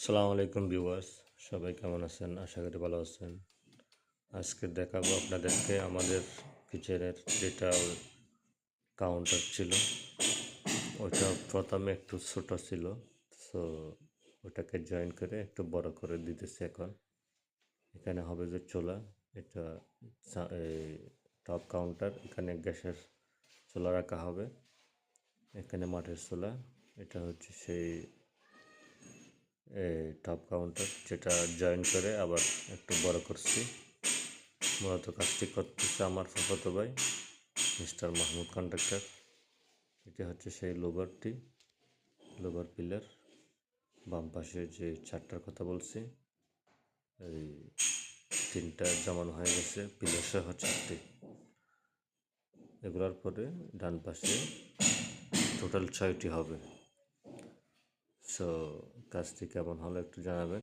আসসালামু আলাইকুম ভিউয়ার্স, সবাই কেমন আছেন? আশা করি ভালো আছেন। আজকে দেখাবো আপনাদেরকে আমাদের কিচেনের যেটা কাউন্টার ছিল, ওটা প্রথমে একটু ছোট ছিল। সো ওটাকে জয়েন করে একটু বড় করে দিতেছি এখন। এখানে হবে যে চুলা, এটা টপ কাউন্টার, এখানে গ্যাসের চুলা রাখা হবে, এখানে মাটির চুলা। এটা হচ্ছে সেই টপ কাউন্টার যেটা জয়েন করে আবার একটু বড় করছি। মূলত কাজটি করতেছে আমার ফুফাতো ভাই মিস্টার মাহমুদ কন্ট্রাক্টর। এটা হচ্ছে সেই লোভার পিলার। বাম পাশে যে চারটার কথা বলছি, এই তিনটা জমানো হয়ে গেছে, পিলার সহ চারটি। এগুলোর পরে ডান পাশে টোটাল 6টি হবে। সো কাজটি কেমন হলো একটু জানাবেন।